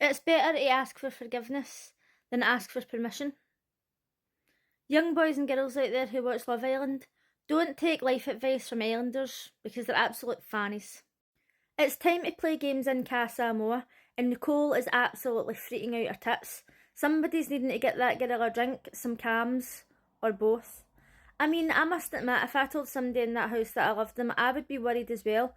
It's better to ask for forgiveness than ask for permission. Young boys and girls out there who watch Love Island, don't take life advice from Islanders because they're absolute fannies. It's time to play games in Casa, amor, and Nicole is absolutely freaking out her tits. Somebody's needing to get that girl a drink, some cams, or both. I mean, I must admit, if I told somebody in that house that I loved them, I would be worried as well.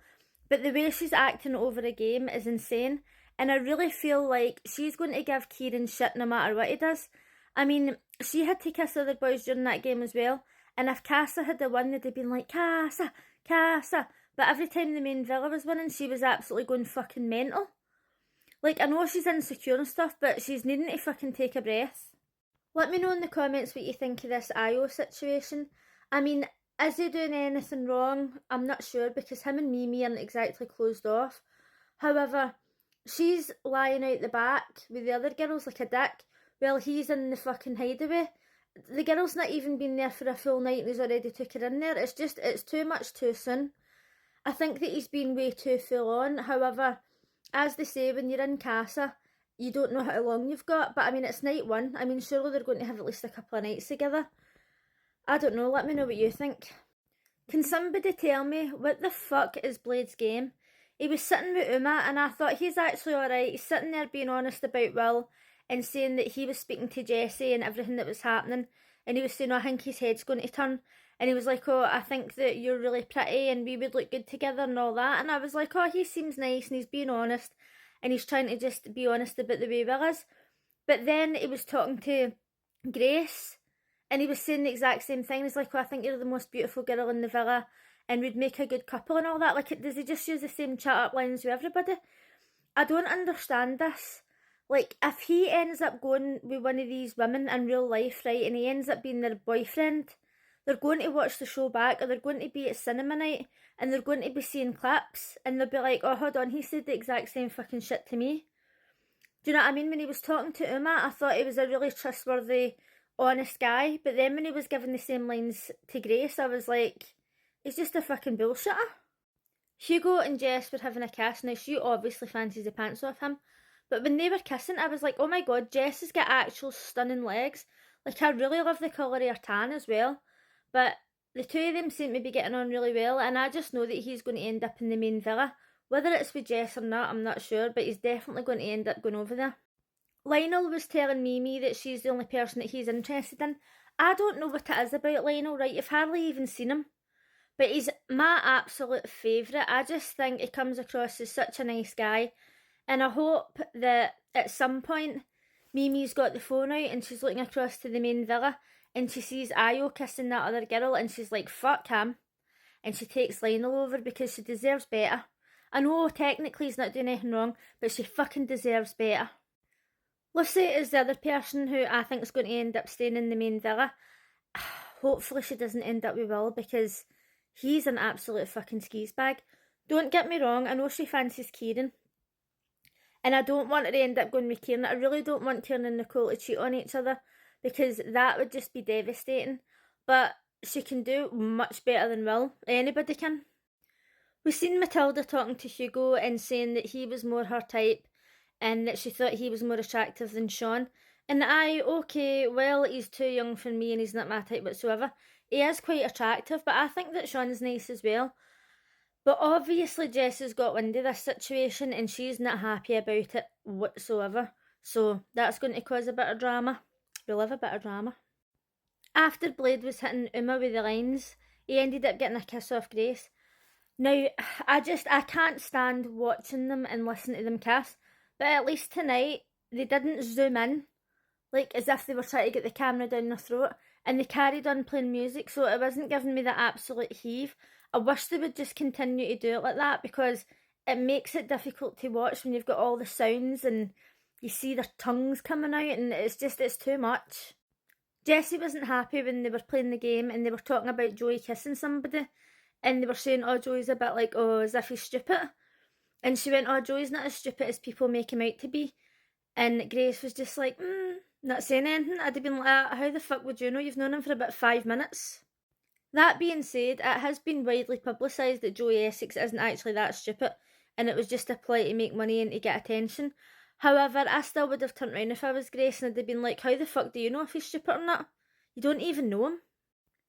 But the way she's acting over a game is insane, and I really feel like she's going to give Kieran shit no matter what he does. I mean, she had to kiss other boys during that game as well, and if Casa had won, they'd have been like, Casa, Casa. But every time the main villa was winning, she was absolutely going fucking mental. Like, I know she's insecure and stuff, but she's needing to fucking take a breath. Let me know in the comments what you think of this Io situation. I mean, is he doing anything wrong? I'm not sure, because him and Mimi aren't exactly closed off. However, she's lying out the back with the other girls like a dick, while he's in the fucking hideaway. The girl's not even been there for a full night and he's already took her in there. It's too much too soon. I think that he's been way too full on. However, as they say, when you're in Casa, you don't know how long you've got. But I mean, it's night one. I mean, surely they're going to have at least a couple of nights together. I don't know. Let me know what you think. Can somebody tell me what the fuck is Blade's game? He was sitting with Uma and I thought he's actually alright. He's sitting there being honest about Will and saying that he was speaking to Jessie and everything that was happening. And he was saying, oh, I think his head's going to turn. And he was like, oh, I think that you're really pretty and we would look good together and all that. And I was like, oh, he seems nice and he's being honest. And he's trying to just be honest about the way Will is. But then he was talking to Grace and he was saying the exact same thing. He's like, oh, I think you're the most beautiful girl in the villa and we'd make a good couple and all that. Like, does he just use the same chat-up lines with everybody? I don't understand this. Like, if he ends up going with one of these women in real life, right, and he ends up being their boyfriend, they're going to watch the show back, or they're going to be at cinema night, and they're going to be seeing clips, and they'll be like, oh, hold on, he said the exact same fucking shit to me. Do you know what I mean? When he was talking to Uma, I thought he was a really trustworthy, honest guy, but then when he was giving the same lines to Grace, I was like, he's just a fucking bullshitter. Hugo and Jess were having a kiss. Now, she obviously fancies the pants off him, but when they were kissing, I was like, oh my god, Jess has got actual stunning legs. Like, I really love the colour of her tan as well. But the two of them seem to be getting on really well, and I just know that he's going to end up in the main villa. Whether it's with Jess or not, I'm not sure, but he's definitely going to end up going over there. Lionel was telling Mimi that she's the only person that he's interested in. I don't know what it is about Lionel, right? You've hardly even seen him. But he's my absolute favourite. I just think he comes across as such a nice guy. And I hope that at some point, Mimi's got the phone out and she's looking across to the main villa and she sees Io kissing that other girl and she's like, fuck him. And she takes Lionel over because she deserves better. I know technically he's not doing anything wrong, but she fucking deserves better. Lucy is the other person who I think is going to end up staying in the main villa. Hopefully she doesn't end up with Will because he's an absolute fucking skis bag. Don't get me wrong, I know she fancies Kieran. And I don't want her to end up going with Kieran. I really don't want Kieran and Nicole to cheat on each other because that would just be devastating. But she can do much better than Will. Anybody can. We've seen Matilda talking to Hugo and saying that he was more her type and that she thought he was more attractive than Sean. And okay, well, he's too young for me and he's not my type whatsoever. He is quite attractive, but I think that Sean's nice as well. But obviously Jess has got wind of this situation and she's not happy about it whatsoever. So that's going to cause a bit of drama. We love a bit of drama. After Blade was hitting Uma with the lines, he ended up getting a kiss off Grace. Now, I can't stand watching them and listening to them kiss. But at least tonight, they didn't zoom in. Like as if they were trying to get the camera down their throat. And they carried on playing music, so it wasn't giving me the absolute heave. I wish they would just continue to do it like that because it makes it difficult to watch when you've got all the sounds and you see their tongues coming out and it's too much. Jessie wasn't happy when they were playing the game and they were talking about Joey kissing somebody and they were saying, oh, Joey's a bit like, oh, as if he's stupid. And she went, oh, Joey's not as stupid as people make him out to be. And Grace was just like, not saying anything. I'd have been like, how the fuck would you know? You've known him for about 5 minutes. That being said, it has been widely publicised that Joey Essex isn't actually that stupid and it was just a ploy to make money and to get attention. However, I still would have turned round if I was Grace and I'd have been like, how the fuck do you know if he's stupid or not? You don't even know him.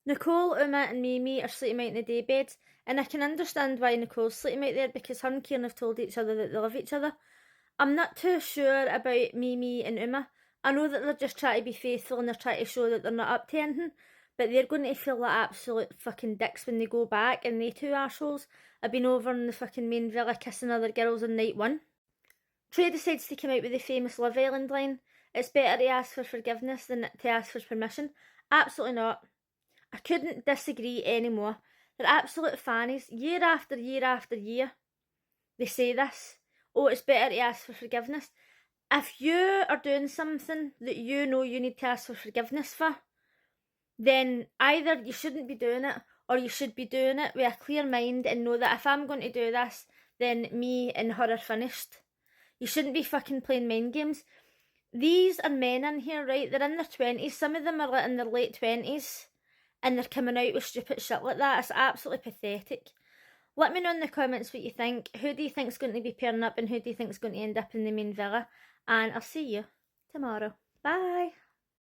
Nicole, Uma and Mimi are sleeping out in the daybed, and I can understand why Nicole's sleeping out there because her and Kieran have told each other that they love each other. I'm not too sure about Mimi and Uma. I know that they're just trying to be faithful and they're trying to show that they're not up to anything, but they're going to feel like absolute fucking dicks when they go back, and they two arseholes have been over in the fucking main villa kissing other girls on night one. Trey decides to come out with the famous Love Island line. It's better to ask for forgiveness than to ask for permission. Absolutely not. I couldn't disagree anymore. They're absolute fannies. Year after year after year, they say this. Oh, it's better to ask for forgiveness. If you are doing something that you know you need to ask for forgiveness for, then either you shouldn't be doing it, or you should be doing it with a clear mind and know that if I'm going to do this, then me and her are finished. You shouldn't be fucking playing mind games. These are men in here, right? They're in their 20s. Some of them are in their late 20s. And they're coming out with stupid shit like that. It's absolutely pathetic. Let me know in the comments what you think. Who do you think is going to be pairing up and who do you think is going to end up in the main villa? And I'll see you tomorrow. Bye.